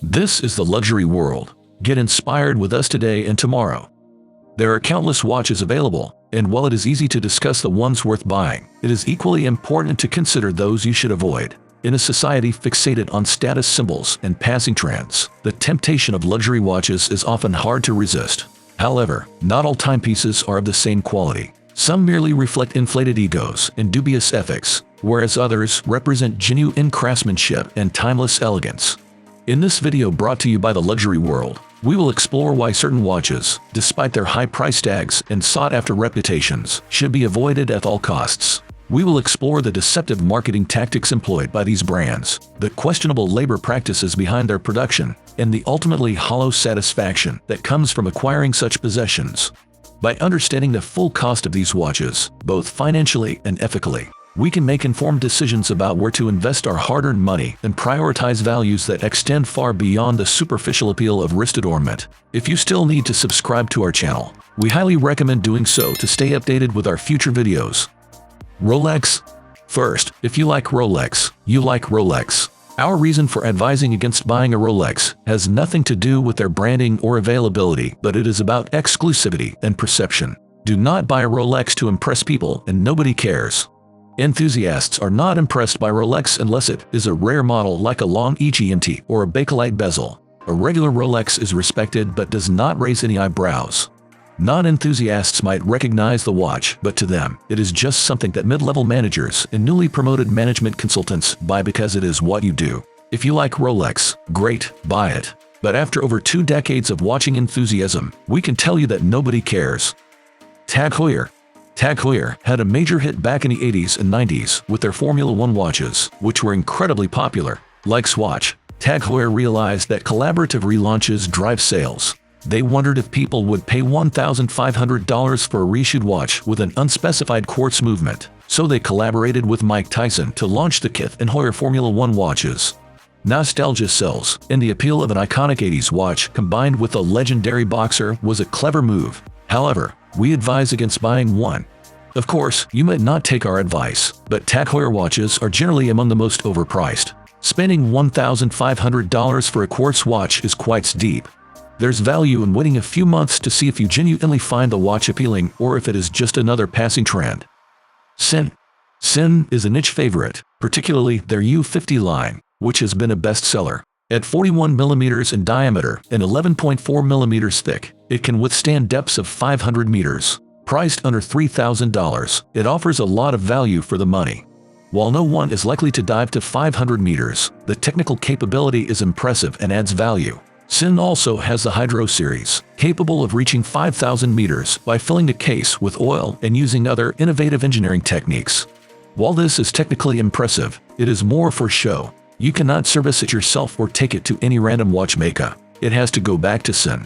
This is the luxury world. Get inspired with us today and tomorrow. There are countless watches available, and while it is easy to discuss the ones worth buying, it is equally important to consider those you should avoid. In a society fixated on status symbols and passing trends, the temptation of luxury watches is often hard to resist. However, not all timepieces are of the same quality. Some merely reflect inflated egos and dubious ethics, whereas others represent genuine craftsmanship and timeless elegance. In this video brought to you by the luxury world, we will explore why certain watches, despite their high price tags and sought-after reputations, should be avoided at all costs. We will explore the deceptive marketing tactics employed by these brands, the questionable labor practices behind their production, and the ultimately hollow satisfaction that comes from acquiring such possessions. By understanding the full cost of these watches, both financially and ethically, we can make informed decisions about where to invest our hard-earned money and prioritize values that extend far beyond the superficial appeal of wrist adornment. If you still need to subscribe to our channel, we highly recommend doing so to stay updated with our future videos. Rolex. First, if you like Rolex, you like Rolex. Our reason for advising against buying a Rolex has nothing to do with their branding or availability, but it is about exclusivity and perception. Do not buy a Rolex to impress people, and nobody cares. Enthusiasts are not impressed by Rolex unless it is a rare model like a long BRMT or a bakelite bezel. A regular Rolex is respected but does not raise any eyebrows. Non-enthusiasts might recognize the watch, but to them, it is just something that mid-level managers and newly promoted management consultants buy because it is what you do. If you like Rolex, great, buy it. But after over 2 decades of watching enthusiasm, we can tell you that nobody cares. Tag Heuer. Tag Heuer had a major hit back in the 80s and 90s with their Formula One watches, which were incredibly popular. Like Swatch, Tag Heuer realized that collaborative relaunches drive sales. They wondered if people would pay $1,500 for a reissued watch with an unspecified quartz movement, so they collaborated with Mike Tyson to launch the Kith and Heuer Formula One watches. Nostalgia sells, and the appeal of an iconic 80s watch combined with a legendary boxer was a clever move. However, we advise against buying one. Of course, you might not take our advice, but Tag Heuer watches are generally among the most overpriced. Spending $1,500 for a quartz watch is quite steep. There's value in waiting a few months to see if you genuinely find the watch appealing or if it is just another passing trend. Sion. Sion is a niche favorite, particularly their U50 line, which has been a bestseller. At 41 mm in diameter and 11.4 mm thick, it can withstand depths of 500 meters. Priced under $3,000, it offers a lot of value for the money. While no one is likely to dive to 500 meters, the technical capability is impressive and adds value. Sion also has the Hydro series, capable of reaching 5,000 meters by filling the case with oil and using other innovative engineering techniques. While this is technically impressive, it is more for show. You cannot service it yourself or take it to any random watchmaker. It has to go back to Sion.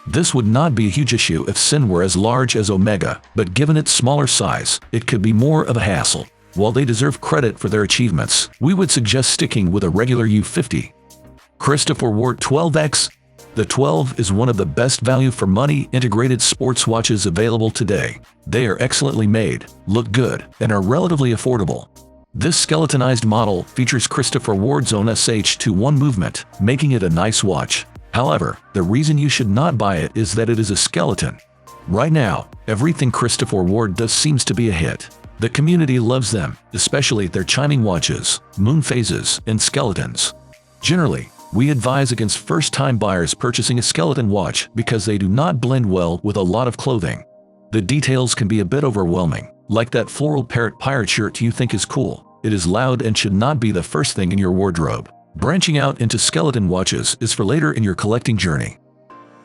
This would not be a huge issue if Sion were as large as Omega, but given its smaller size, it could be more of a hassle. While they deserve credit for their achievements, we would suggest sticking with a regular U50. Christopher Ward 12X. The 12 is one of the best value for money integrated sports watches available today. They are excellently made, look good, and are relatively affordable. This skeletonized model features Christopher Ward's own SH21 movement, making it a nice watch. However, the reason you should not buy it is that it is a skeleton. Right now, everything Christopher Ward does seems to be a hit. The community loves them, especially their chiming watches, moon phases, and skeletons. Generally, we advise against first-time buyers purchasing a skeleton watch because they do not blend well with a lot of clothing. The details can be a bit overwhelming, like that floral parrot pirate shirt you think is cool. It is loud and should not be the first thing in your wardrobe. Branching out into skeleton watches is for later in your collecting journey.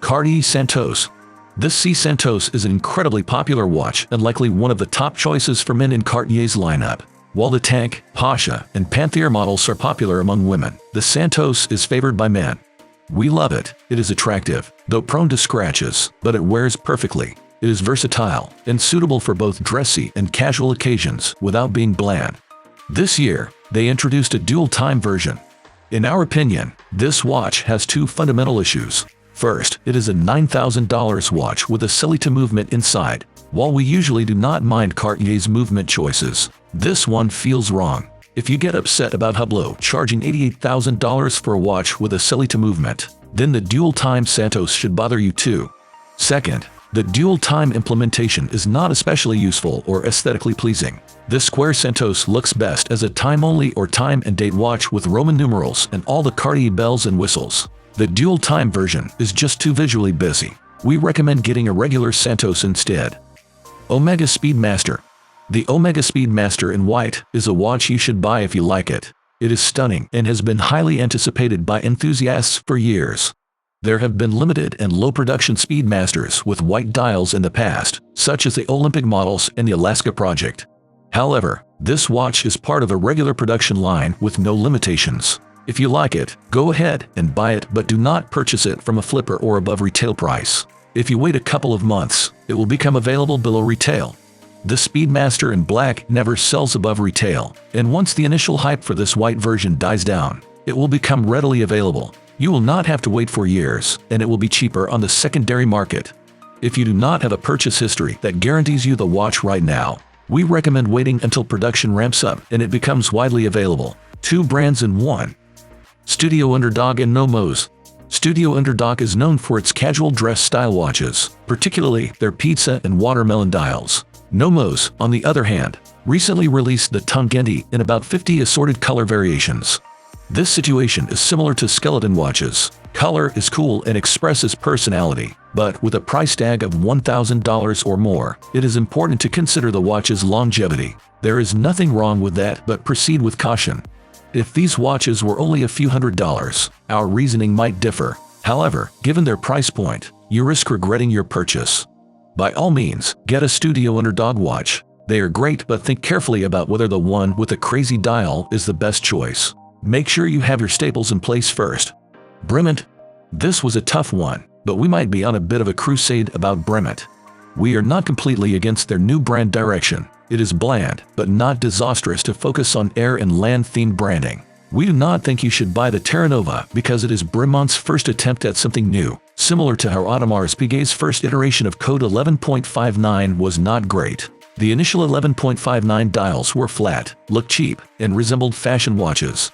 Cartier Santos. This Santos is an incredibly popular watch and likely one of the top choices for men in Cartier's lineup. While the Tank, Pasha, and Panther models are popular among women, the Santos is favored by men. We love it. It is attractive, though prone to scratches, but it wears perfectly. It is versatile and suitable for both dressy and casual occasions without being bland. This year, they introduced a dual-time version. In our opinion, this watch has 2 fundamental issues. First, it is a $9,000 watch with a Celita movement inside. While we usually do not mind Cartier's movement choices, this one feels wrong. If you get upset about Hublot charging $88,000 for a watch with a Celita movement, then the dual-time Santos should bother you too. Second, the dual-time implementation is not especially useful or aesthetically pleasing. This square Santos looks best as a time-only or time and date watch with Roman numerals and all the Cartier bells and whistles. The dual-time version is just too visually busy. We recommend getting a regular Santos instead. Omega Speedmaster. The Omega Speedmaster in white is a watch you should buy if you like it. It is stunning and has been highly anticipated by enthusiasts for years. There have been limited and low-production Speedmasters with white dials in the past, such as the Olympic models and the Alaska Project. However, this watch is part of a regular production line with no limitations. If you like it, go ahead and buy it, but do not purchase it from a flipper or above retail price. If you wait a couple of months, it will become available below retail. The Speedmaster in black never sells above retail, and once the initial hype for this white version dies down, it will become readily available. You will not have to wait for years, and it will be cheaper on the secondary market. If you do not have a purchase history that guarantees you the watch right now, we recommend waiting until production ramps up and it becomes widely available. 2 brands in one. Studio Underdog and Nomos. Studio Underdog is known for its casual dress style watches, particularly their pizza and watermelon dials. Nomos, on the other hand, recently released the Tangenti in about 50 assorted color variations. This situation is similar to skeleton watches. Color is cool and expresses personality, but with a price tag of $1,000 or more, it is important to consider the watch's longevity. There is nothing wrong with that, but proceed with caution. If these watches were only a few $100s, our reasoning might differ. However, given their price point, you risk regretting your purchase. By all means, get a Studio Underdog watch. They are great, but think carefully about whether the one with a crazy dial is the best choice. Make sure you have your staples in place first. BRMT. This was a tough one, but we might be on a bit of a crusade about BRMT. We are not completely against their new brand direction. It is bland, but not disastrous to focus on air and land-themed branding. We do not think you should buy the Terra Nova because it is BRMT's first attempt at something new, similar to how Audemars Piguet's first iteration of Code 11.59 was not great. The initial 11.59 dials were flat, looked cheap, and resembled fashion watches.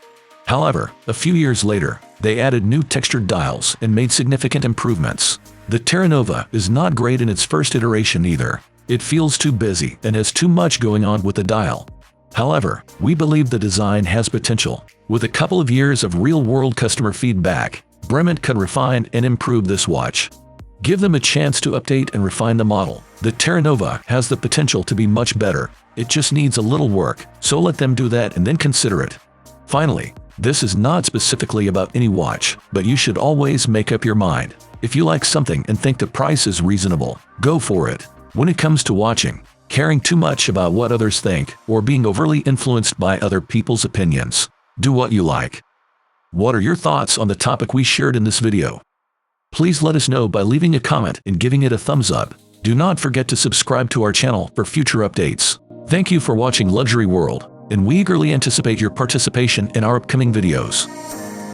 However, a few years later, they added new textured dials and made significant improvements. The Terra Nova is not great in its first iteration either. It feels too busy and has too much going on with the dial. However, we believe the design has potential. With a couple of years of real-world customer feedback, BRMT can refine and improve this watch. Give them a chance to update and refine the model. The Terra Nova has the potential to be much better. It just needs a little work, so let them do that and then consider it. Finally, this is not specifically about any watch, but you should always make up your mind. If you like something and think the price is reasonable, go for it. When it comes to watching, caring too much about what others think or being overly influenced by other people's opinions, do what you like. What are your thoughts on the topic we shared in this video? Please let us know by leaving a comment and giving it a thumbs up. Do not forget to subscribe to our channel for future updates. Thank you for watching Luxury World, and we eagerly anticipate your participation in our upcoming videos.